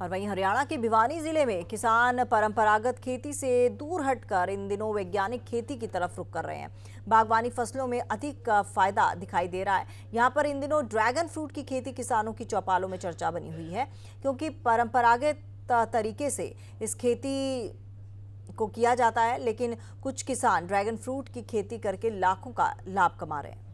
और वहीं हरियाणा के भिवानी जिले में किसान परंपरागत खेती से दूर हटकर इन दिनों वैज्ञानिक खेती की तरफ रुख कर रहे हैं। बागवानी फसलों में अधिक फायदा दिखाई दे रहा है। यहाँ पर इन दिनों ड्रैगन फ्रूट की खेती किसानों की चौपालों में चर्चा बनी हुई है, क्योंकि परंपरागत तरीके से इस खेती को किया जाता है, लेकिन कुछ किसान ड्रैगन फ्रूट की खेती करके लाखों का लाभ कमा रहे हैं।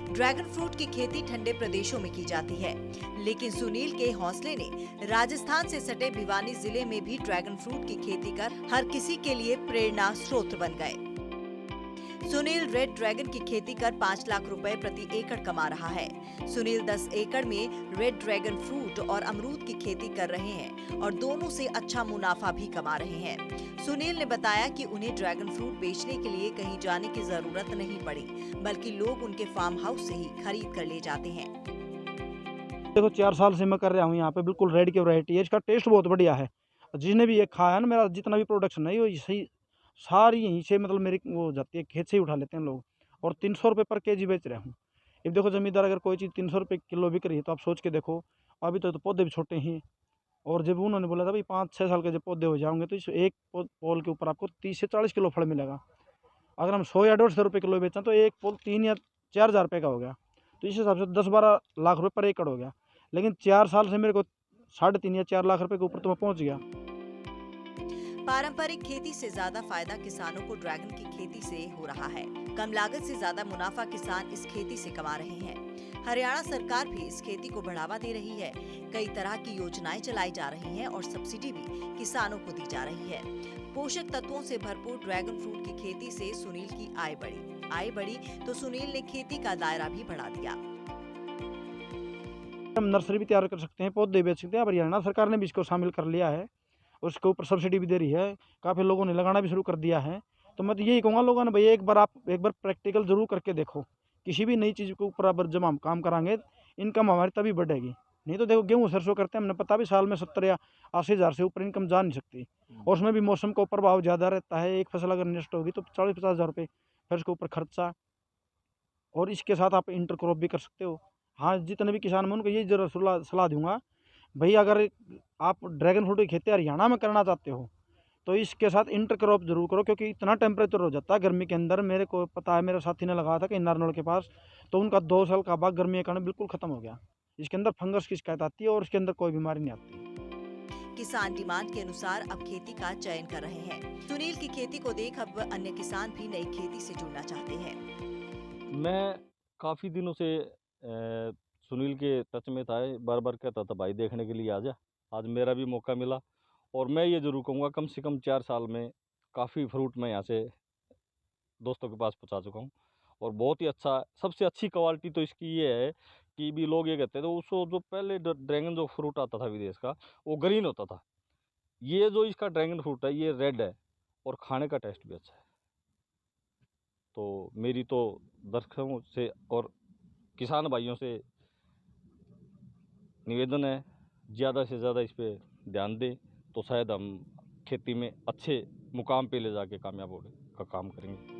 ड्रैगन फ्रूट की खेती ठंडे प्रदेशों में की जाती है, लेकिन सुनील के हौसले ने राजस्थान से सटे भिवानी जिले में भी ड्रैगन फ्रूट की खेती कर हर किसी के लिए प्रेरणा स्रोत बन गए। सुनील रेड ड्रैगन की खेती कर 5 लाख रुपए प्रति एकड़ कमा रहा है। सुनील 10 एकड़ में रेड ड्रैगन फ्रूट और अमरूद की खेती कर रहे हैं और दोनों से अच्छा मुनाफा भी कमा रहे हैं। सुनील ने बताया कि उन्हें ड्रैगन फ्रूट बेचने के लिए कहीं जाने की जरूरत नहीं पड़ी, बल्कि लोग उनके फार्म हाउस से ही खरीद कर ले जाते हैं। देखो 4 साल से मैं कर रहा हूँ यहाँ पे, बिल्कुल रेड की वैरायटी है, इसका टेस्ट बहुत बढ़िया है। जिसने भी ये खाया है ना, मेरा जितना भी प्रोडक्शन है वो सही सारी यहीं से, मतलब मेरी वो हो जाती है, खेत से ही उठा लेते हैं लोग। और 300 रुपये पर केजी बेच रहा हूँ। अब देखो जमींदार अगर कोई चीज़ 300 रुपये किलो बिक रही है तो आप सोच के देखो। अभी तो पौधे भी छोटे हैं, और जब उन्होंने बोला था भाई 5-6 साल के जब पौधे हो जाओगे तो इस एक पोल के ऊपर आपको 30 से 40 किलो फल मिलेगा। अगर हम 100 या 150 रुपये किलो बेचें तो एक पोल 3 या 4 हज़ार रुपये का हो गया। तो इस हिसाब से 10-12 लाख रुपये पर एकड़ हो गया। लेकिन 4 साल से मेरे को 3.5 या 4 लाख रुपए के ऊपर तो मैं पहुंच गया। पारंपरिक खेती से ज्यादा फायदा किसानों को ड्रैगन की खेती से हो रहा है। कम लागत से ज्यादा मुनाफा किसान इस खेती से कमा रहे हैं। हरियाणा सरकार भी इस खेती को बढ़ावा दे रही है। कई तरह की योजनाएं चलाई जा रही हैं और सब्सिडी भी किसानों को दी जा रही है। पोषक तत्वों से भरपूर ड्रैगन फ्रूट की खेती से सुनील की आय बढ़ी तो सुनील ने खेती का दायरा भी बढ़ा दिया। हम नर्सरी भी तैयार कर सकते हैं, पौधे बेच सकते हैं। अब हरियाणा सरकार ने भी इसको शामिल कर लिया है, उसके ऊपर सब्सिडी भी दे रही है। काफ़ी लोगों ने लगाना भी शुरू कर दिया है। तो मैं तो यही कहूँगा लोगों ने, भाई एक बार प्रैक्टिकल जरूर करके देखो। किसी भी नई चीज़ के ऊपर अगर जब हम काम कराएंगे, इनकम हमारी तभी बढ़ेगी। नहीं तो देखो गेहूँ सरसों करते हैं, हमने पता भी साल में 70 या 80 हज़ार से ऊपर इनकम जा नहीं सकती। और उसमें भी मौसम का प्रभाव ज़्यादा रहता है। एक फसल अगर नष्ट होगी तो 40-50 हज़ार रुपये, फिर उसके ऊपर खर्चा, और इसके साथ आप इंटर क्रॉप भी कर सकते हो। हाँ, जितने भी किसान मैं उनको यही जरूर सलाह दूंगा, भाई अगर आप ड्रैगन फ्रूट की खेती हरियाणा में करना चाहते हो तो इसके साथ इंटर क्रॉप जरूर करो, क्योंकि इतना टेम्परेचर हो जाता है गर्मी के अंदर। मेरे को पता है, मेरे साथी ने लगाया था कहीं नारनौल के पास, तो उनका 2 साल का बाग गर्मी के कारण बिल्कुल खत्म हो गया। इसके अंदर फंगस की शिकायत आती है और इसके अंदर कोई बीमारी नहीं आती। किसान डिमांड के अनुसार अब खेती का चयन कर रहे हैं। सुनील की खेती को देख अब अन्य किसान भी नई खेती से जुड़ना चाहते हैं। मैं काफ़ी दिनों से सुनील के टच में था, बार बार कहता था भाई देखने के लिए आ जा। आज मेरा भी मौका मिला, और मैं ये ज़रूर कहूँगा कम से कम 4 साल में काफ़ी फ्रूट मैं यहाँ से दोस्तों के पास पहुँचा चुका हूँ। और बहुत ही अच्छा, सबसे अच्छी क्वालिटी तो इसकी ये है कि भी लोग ये कहते थे उसको, जो पहले ड्रैगन जो फ्रूट आता था विदेश का, वो ग्रीन होता था। ये जो इसका ड्रैगन फ्रूट है ये रेड है, और खाने का टेस्ट भी अच्छा है। तो मेरी तो दर्शकों से और किसान भाइयों से निवेदन है, ज़्यादा से ज़्यादा इस पे ध्यान दें, तो शायद हम खेती में अच्छे मुकाम पे ले जाके कामयाब होने का काम करेंगे।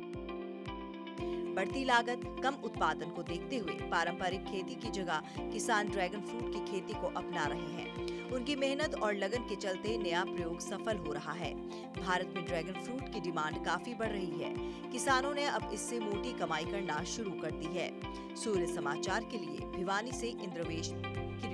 बढ़ती लागत, कम उत्पादन को देखते हुए पारंपरिक खेती की जगह किसान ड्रैगन फ्रूट की खेती को अपना रहे हैं। उनकी मेहनत और लगन के चलते नया प्रयोग सफल हो रहा है। भारत में ड्रैगन फ्रूट की डिमांड काफी बढ़ रही है। किसानों ने अब इससे मोटी कमाई करना शुरू कर दी है। सूर्य समाचार के लिए भिवानी से इंद्रवेश की